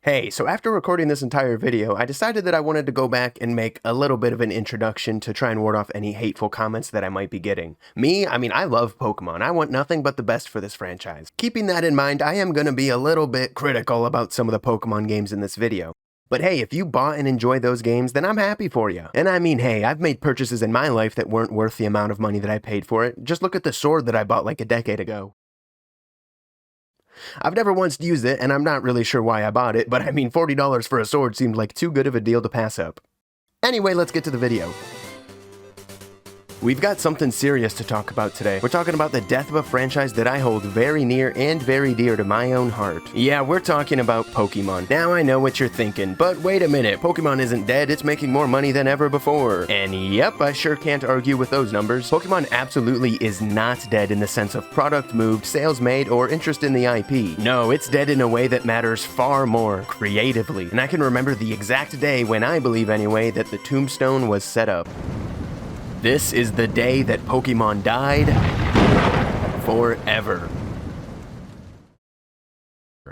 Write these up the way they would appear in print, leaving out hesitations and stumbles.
Hey, so after recording this entire video, I decided that I wanted to go back and make a little bit of an introduction to try and ward off any hateful comments that I might be getting. I love Pokemon. I want nothing but the best for this franchise. Keeping that in mind, I am going to be a little bit critical about some of the Pokemon games in this video. But hey, if you bought and enjoy those games, then I'm happy for you. And I mean, hey, I've made purchases in my life that weren't worth the amount of money that I paid for it. Just look at the sword that I bought like a decade ago. I've never once used it, and I'm not really sure why I bought it, but I mean $40 for a sword seemed like too good of a deal to pass up. Anyway, let's get to the video. We've got something serious to talk about today. We're talking about the death of a franchise that I hold very near and very dear to my own heart. Yeah, we're talking about Pokemon. Now I know what you're thinking, but wait a minute, Pokemon isn't dead, it's making more money than ever before. And yep, I sure can't argue with those numbers. Pokemon absolutely is not dead in the sense of product moved, sales made, or interest in the IP. No, it's dead in a way that matters far more, creatively. And I can remember the exact day when I believe anyway that the tombstone was set up. This is the day that Pokemon died forever.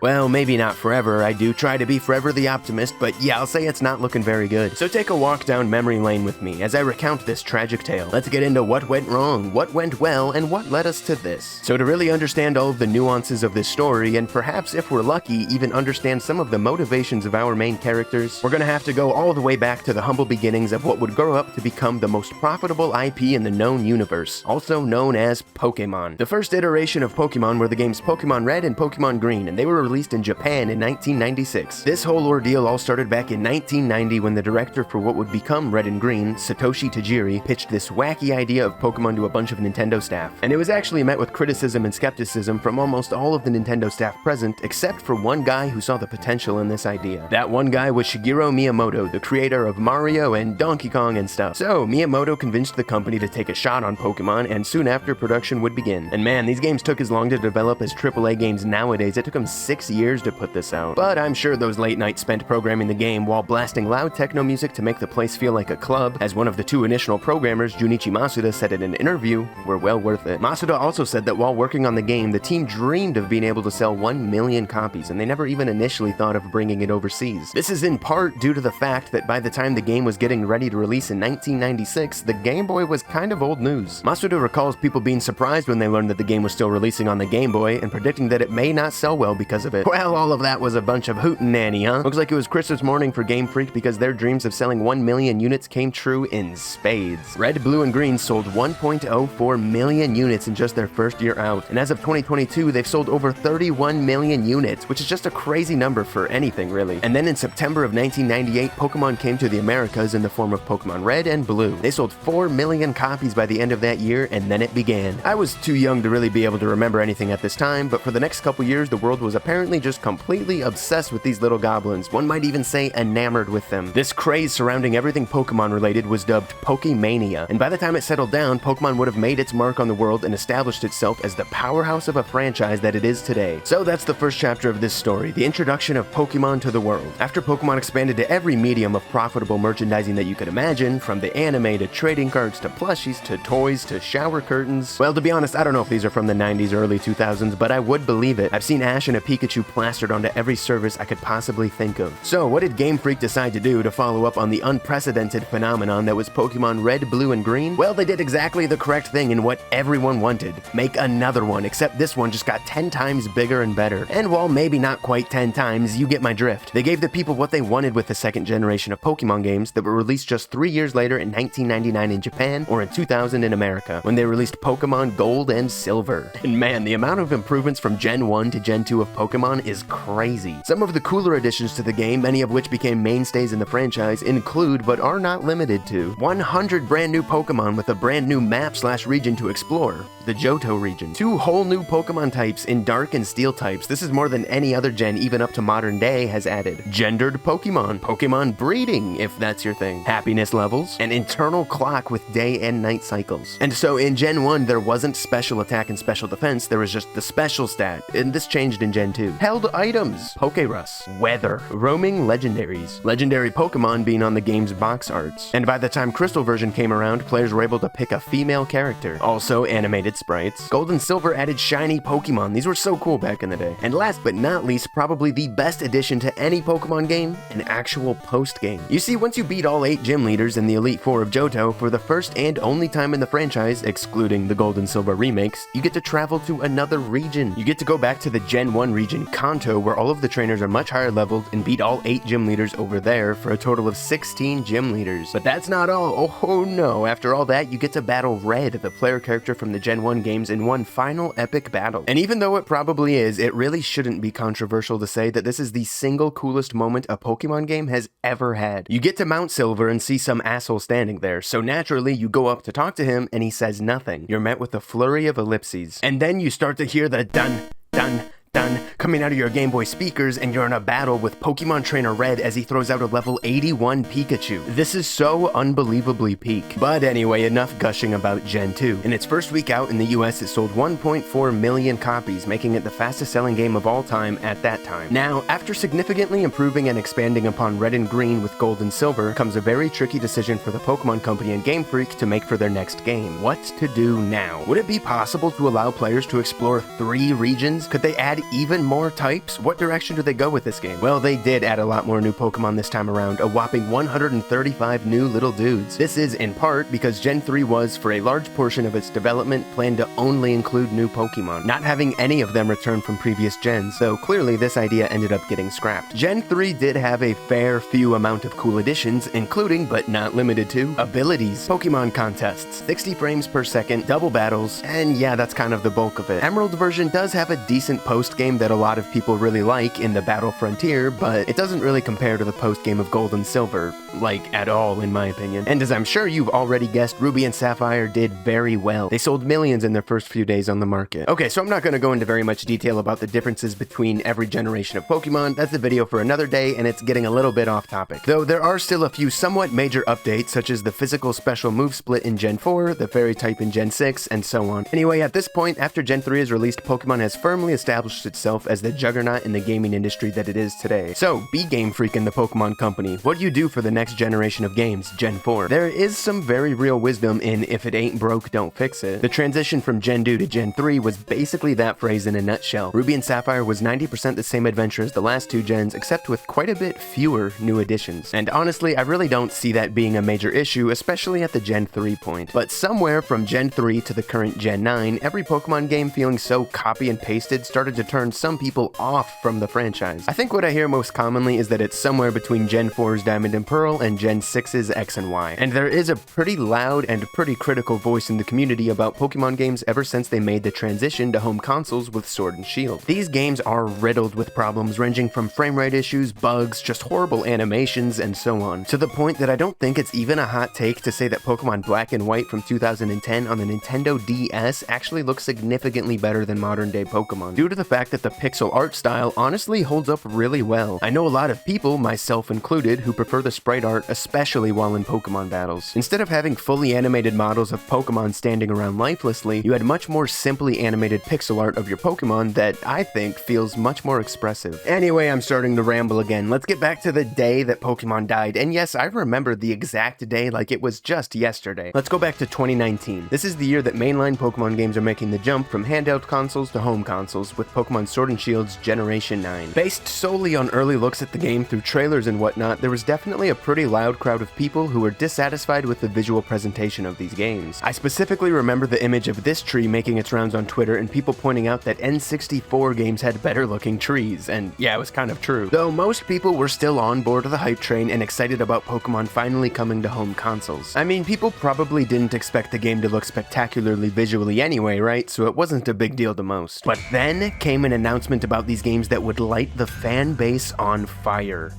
Well, maybe not forever. I do try to be forever the optimist, but yeah, I'll say it's not looking very good. So take a walk down memory lane with me as I recount this tragic tale. Let's get into what went wrong, what went well, and what led us to this. So to really understand all of the nuances of this story, and perhaps if we're lucky, even understand some of the motivations of our main characters, we're gonna have to go all the way back to the humble beginnings of what would grow up to become the most profitable IP in the known universe, also known as Pokémon. The first iteration of Pokémon were the games Pokémon Red and Pokémon Green, and they were released in Japan in 1996. This whole ordeal all started back in 1990 when the director for what would become Red and Green, Satoshi Tajiri, pitched this wacky idea of Pokemon to a bunch of Nintendo staff. And it was actually met with criticism and skepticism from almost all of the Nintendo staff present, except for one guy who saw the potential in this idea. That one guy was Shigeru Miyamoto, the creator of Mario and Donkey Kong and stuff. So Miyamoto convinced the company to take a shot on Pokemon, and soon after production would begin. And man, these games took as long to develop as AAA games nowadays. It took them 6 years to put this out. But I'm sure those late nights spent programming the game while blasting loud techno music to make the place feel like a club, as one of the two initial programmers, Junichi Masuda, said in an interview, were well worth it. Masuda also said that while working on the game, the team dreamed of being able to sell 1 million copies, and they never even initially thought of bringing it overseas. This is in part due to the fact that by the time the game was getting ready to release in 1996, the Game Boy was kind of old news. Masuda recalls people being surprised when they learned that the game was still releasing on the Game Boy, and predicting that it may not sell well because of it. Well, all of that was a bunch of hootenanny, huh? Looks like it was Christmas morning for Game Freak because their dreams of selling 1 million units came true in spades. Red, Blue, and Green sold 1.04 million units in just their first year out, and as of 2022, they've sold over 31 million units, which is just a crazy number for anything, really. And then in September of 1998, Pokemon came to the Americas in the form of Pokemon Red and Blue. They sold 4 million copies by the end of that year, and then it began. I was too young to really be able to remember anything at this time, but for the next couple years, the world was apparently just completely obsessed with these little goblins. One might even say enamored with them. This craze surrounding everything Pokemon related was dubbed Pokemania, and by the time it settled down, Pokemon would have made its mark on the world and established itself as the powerhouse of a franchise that it is today. So that's the first chapter of this story, the introduction of Pokemon to the world. After Pokemon expanded to every medium of profitable merchandising that you could imagine, from the anime to trading cards to plushies to toys to shower curtains. Well, to be honest, I don't know if these are from the 90s or early 2000s, but I would believe it. I've seen Ash and a Pikachu plastered onto every service I could possibly think of. So what did Game Freak decide to do to follow up on the unprecedented phenomenon that was Pokemon Red, Blue, and Green? Well, they did exactly the correct thing in what everyone wanted. Make another one, except this one just got 10 times bigger and better. And while maybe not quite 10 times, you get my drift. They gave the people what they wanted with the second generation of Pokemon games that were released just 3 years later in 1999 in Japan, or in 2000 in America, when they released Pokemon Gold and Silver. And man, the amount of improvements from Gen 1 to Gen 2 of Pokemon is crazy. Some of the cooler additions to the game, many of which became mainstays in the franchise, include, but are not limited to, 100 brand new Pokemon with a brand new map/region to explore, the Johto region. 2 whole new Pokemon types in Dark and Steel types. This is more than any other gen, even up to modern day, has added. Gendered Pokemon, Pokemon breeding, if that's your thing. Happiness levels, an internal clock with day and night cycles. And so in Gen 1, there wasn't special attack and special defense, there was just the special stat, and this changed in Gen 2. 2. Held items, Pokerus, weather, roaming legendaries, legendary Pokemon being on the game's box arts. And by the time Crystal version came around, players were able to pick a female character. Also animated sprites. Gold and Silver added shiny Pokemon. These were so cool back in the day. And last but not least, probably the best addition to any Pokemon game, an actual post-game. You see, once you beat all 8 gym leaders in the Elite Four of Johto, for the first and only time in the franchise, excluding the Gold and Silver remakes, you get to travel to another region. You get to go back to the Gen 1 region, Kanto, where all of the trainers are much higher leveled, and beat all 8 gym leaders over there for a total of 16 gym leaders. But that's not all. Oh no, after all that, you get to battle Red, the player character from the Gen 1 games, in one final epic battle. And even though it probably is, it really shouldn't be controversial to say that this is the single coolest moment a Pokemon game has ever had. You get to Mount Silver and see some asshole standing there, so naturally you go up to talk to him and he says nothing. You're met with a flurry of ellipses. And then you start to hear the dun, dun, dun coming out of your Game Boy speakers, and you're in a battle with Pokemon Trainer Red as he throws out a level 81 Pikachu. This is so unbelievably peak. But anyway, enough gushing about Gen 2. In its first week out in the US, it sold 1.4 million copies, making it the fastest selling game of all time at that time. Now, after significantly improving and expanding upon Red and Green with Gold and Silver, comes a very tricky decision for the Pokemon Company and Game Freak to make for their next game. What to do now? Would it be possible to allow players to explore 3 regions? Could they add even more types? What direction do they go with this game? Well, they did add a lot more new Pokemon this time around, a whopping 135 new little dudes. This is in part because Gen 3 was, for a large portion of its development, planned to only include new Pokemon, not having any of them return from previous gens, so clearly this idea ended up getting scrapped. Gen 3 did have a fair few amount of cool additions, including, but not limited to, abilities, Pokemon contests, 60 frames per second, double battles, and yeah, that's kind of the bulk of it. Emerald version does have a decent post-game that a lot of people really like in the Battle Frontier, but it doesn't really compare to the post-game of Gold and Silver, like, at all, in my opinion. And as I'm sure you've already guessed, Ruby and Sapphire did very well. They sold millions in their first few days on the market. Okay, so I'm not going to go into very much detail about the differences between every generation of Pokemon. That's a video for another day, and it's getting a little bit off topic. Though there are still a few somewhat major updates, such as the physical special move split in Gen 4, the fairy type in Gen 6, and so on. Anyway, at this point, after Gen 3 is released, Pokemon has firmly established itself as the juggernaut in the gaming industry that it is today. So, be Game Freak in the Pokemon Company. What do you do for the next generation of games, Gen 4? There is some very real wisdom in if it ain't broke, don't fix it. The transition from Gen 2 to Gen 3 was basically that phrase in a nutshell. Ruby and Sapphire was 90% the same adventure as the last 2 gens, except with quite a bit fewer new additions. And honestly, I really don't see that being a major issue, especially at the Gen 3 point. But somewhere from Gen 3 to the current Gen 9, every Pokemon game feeling so copy and pasted started to turn some people off from the franchise. I think what I hear most commonly is that it's somewhere between Gen 4's Diamond and Pearl and Gen 6's X and Y. And there is a pretty loud and pretty critical voice in the community about Pokemon games ever since they made the transition to home consoles with Sword and Shield. These games are riddled with problems ranging from frame rate issues, bugs, just horrible animations, and so on, to the point that I don't think it's even a hot take to say that Pokemon Black and White from 2010 on the Nintendo DS actually looks significantly better than modern day Pokemon, due to the fact that the pixel art style honestly holds up really well. I know a lot of people, myself included, who prefer the sprite art, especially while in Pokemon battles. Instead of having fully animated models of Pokemon standing around lifelessly, you had much more simply animated pixel art of your Pokemon that I think feels much more expressive. Anyway, I'm starting to ramble again. Let's get back to the day that Pokemon died. And yes, I remember the exact day like it was just yesterday. Let's go back to 2019. This is the year that mainline Pokemon games are making the jump from handheld consoles to home consoles with Pokemon Sword and Shield's Generation 9. Based solely on early looks at the game through trailers and whatnot, there was definitely a pretty loud crowd of people who were dissatisfied with the visual presentation of these games. I specifically remember the image of this tree making its rounds on Twitter and people pointing out that N64 games had better looking trees, and yeah, it was kind of true. Though most people were still on board the hype train and excited about Pokemon finally coming to home consoles. I mean, people probably didn't expect the game to look spectacularly visually anyway, right? So it wasn't a big deal to most. But then came an announcement about these games that would light the fan base on fire.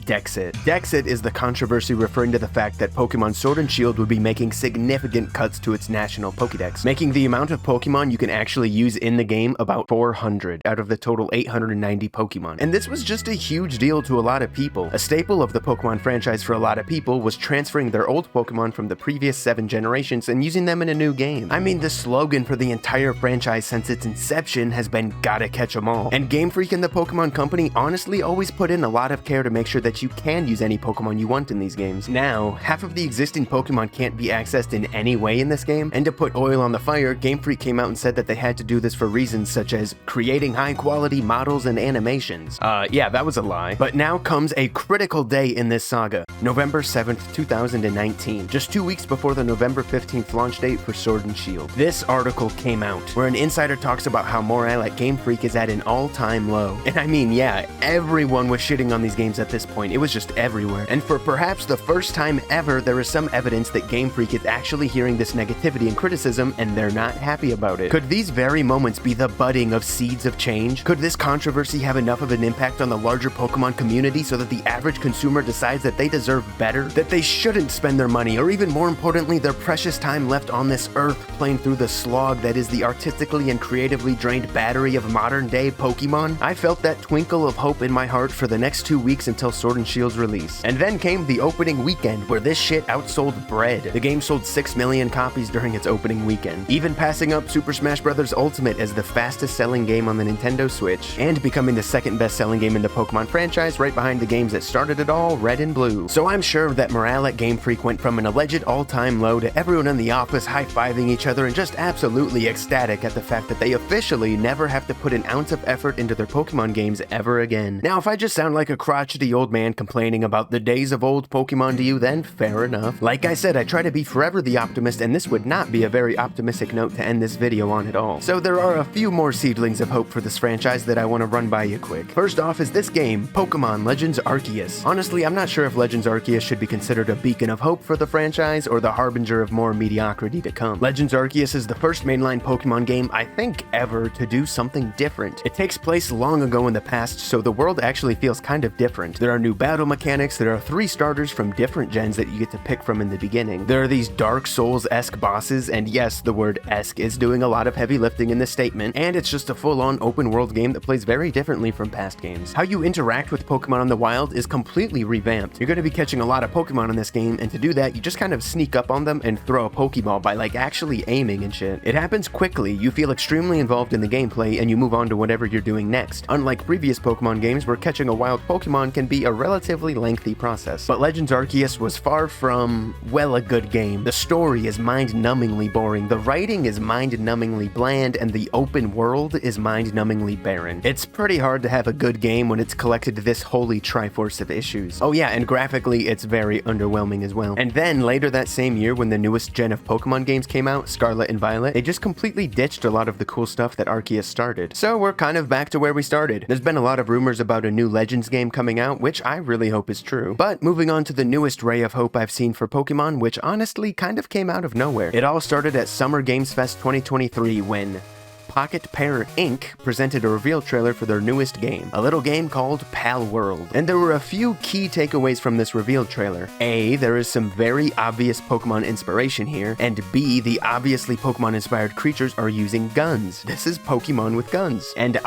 Dexit. Dexit is the controversy referring to the fact that Pokemon Sword and Shield would be making significant cuts to its national Pokédex, making the amount of Pokemon you can actually use in the game about 400 out of the total 890 Pokemon. And this was just a huge deal to a lot of people. A staple of the Pokemon franchise for a lot of people was transferring their old Pokemon from the previous 7 generations and using them in a new game. I mean, the slogan for the entire franchise since its inception has been "gotta catch 'em all." And Game Freak and the Pokemon Company honestly always put in a lot of care to make sure that you can use any Pokemon you want in these games. Now, half of the existing Pokemon can't be accessed in any way in this game, and to put oil on the fire, Game Freak came out and said that they had to do this for reasons such as creating high-quality models and animations. Yeah, that was a lie. But now comes a critical day in this saga, November 7th, 2019, just 2 weeks before the November 15th launch date for Sword and Shield. This article came out, where an insider talks about how morale at Game Freak is at an all-time low. And I mean, yeah, everyone was shitting on these games at this point. It was just everywhere. And for perhaps the first time ever, there is some evidence that Game Freak is actually hearing this negativity and criticism, and they're not happy about it. Could these very moments be the budding of seeds of change? Could this controversy have enough of an impact on the larger Pokemon community so that the average consumer decides that they deserve better? That they shouldn't spend their money, or even more importantly, their precious time left on this earth playing through the slog that is the artistically and creatively drained battery of modern-day Pokemon? I felt that twinkle of hope in my heart for the next 2 weeks until Sword and Shield's release. And then came the opening weekend, where this shit outsold bread. The game sold 6 million copies during its opening weekend, even passing up Super Smash Bros. Ultimate as the fastest-selling game on the Nintendo Switch, and becoming the second best-selling game in the Pokemon franchise, right behind the games that started it all, Red and Blue. So I'm sure that morale at Game Freak went from an alleged all-time low to everyone in the office high-fiving each other and just absolutely ecstatic at the fact that they officially never have to put an ounce of effort into their Pokemon games ever again. Now, if I just sound like a crotchety old man complaining about the days of old Pokemon to you, then fair enough. Like I said, I try to be forever the optimist, and this would not be a very optimistic note to end this video on at all. So there are a few more seedlings of hope for this franchise that I want to run by you quick. First off is this game, Pokemon Legends Arceus. Honestly, I'm not sure if Legends Arceus should be considered a beacon of hope for the franchise or the harbinger of more mediocrity to come. Legends Arceus is the first mainline Pokemon game, I think, ever to do something different. It takes place long ago in the past, so the world actually feels kind of different. There are new battle mechanics, there are 3 starters from different gens that you get to pick from in the beginning. There are these Dark Souls-esque bosses, and yes, the word esque is doing a lot of heavy lifting in this statement, and it's just a full-on open-world game that plays very differently from past games. How you interact with Pokemon in the wild is completely revamped. You're going to be catching a lot of Pokemon in this game, and to do that, you just kind of sneak up on them and throw a Pokeball by like actually aiming and shit. It happens quickly, you feel extremely involved in the gameplay, and you move on to whatever you're doing next. Unlike previous Pokemon games where catching a wild Pokemon can be a relatively lengthy process. But Legends Arceus was far from, well, a good game. The story is mind-numbingly boring, the writing is mind-numbingly bland, and the open world is mind-numbingly barren. It's pretty hard to have a good game when it's collected this holy triforce of issues. Oh yeah, and graphically it's very underwhelming as well. And then later that same year when the newest gen of Pokemon games came out, Scarlet and Violet, they just completely ditched a lot of the cool stuff that Arceus started. So we're kind of back to where we started. There's been a lot of rumors about a new Legends game coming out, which I really hope is true. But moving on to the newest ray of hope I've seen for Pokemon, which honestly kind of came out of nowhere. It all started at Summer Games Fest 2023 when Pocket Pair Inc. presented a reveal trailer for their newest game, a little game called Palworld. And there were a few key takeaways from this reveal trailer. A, there is some very obvious Pokemon inspiration here, and B, the obviously Pokemon-inspired creatures are using guns. This is Pokemon with guns. And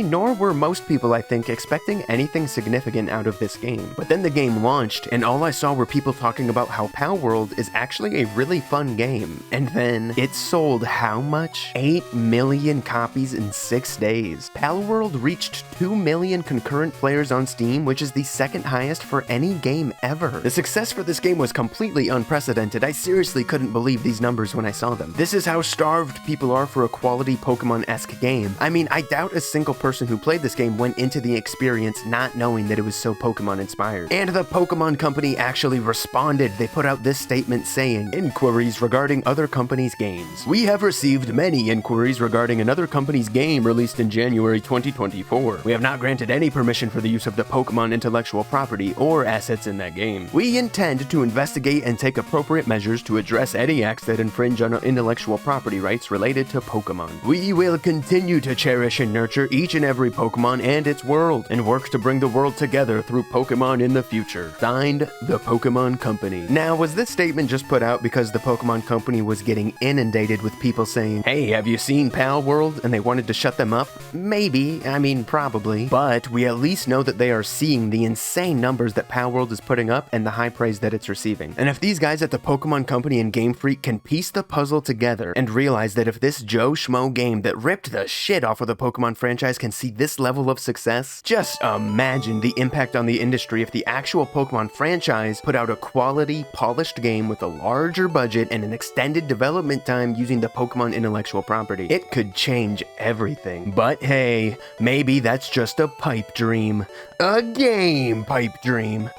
nor were most people, I think, expecting anything significant out of this game. But then the game launched, and all I saw were people talking about how Palworld is actually a really fun game. And then it sold how much? 8 million copies in 6 days. Palworld reached 2 million concurrent players on Steam, which is the second highest for any game ever. The success for this game was completely unprecedented. I seriously couldn't believe these numbers when I saw them. This is how starved people are for a quality Pokemon-esque game. I mean, I doubt a single person who played this game went into the experience not knowing that it was so Pokemon-inspired. And the Pokemon Company actually responded. They put out this statement saying, "Inquiries regarding other companies' games. We have received many inquiries regarding another another company's game released in January 2024. We have not granted any permission for the use of the Pokemon intellectual property or assets in that game. We intend to investigate and take appropriate measures to address any acts that infringe on intellectual property rights related to Pokemon. We will continue to cherish and nurture each and every Pokemon and its world, and work to bring the world together through Pokemon in the future. Signed, the Pokemon Company. Now, was this statement just put out because the Pokemon Company was getting inundated with people saying, "Hey, have you seen Palworld?" and they wanted to shut them up? Maybe, I mean probably, but we at least know that they are seeing the insane numbers that Palworld is putting up and the high praise that it's receiving. And if these guys at the Pokemon Company and Game Freak can piece the puzzle together and realize that if this Joe Schmo game that ripped the shit off of the Pokemon franchise can see this level of success, just imagine the impact on the industry if the actual Pokemon franchise put out a quality, polished game with a larger budget and an extended development time using the Pokemon intellectual property. It could change everything. But hey, maybe that's just a pipe dream. A game pipe dream.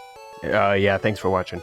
Yeah, thanks for watching.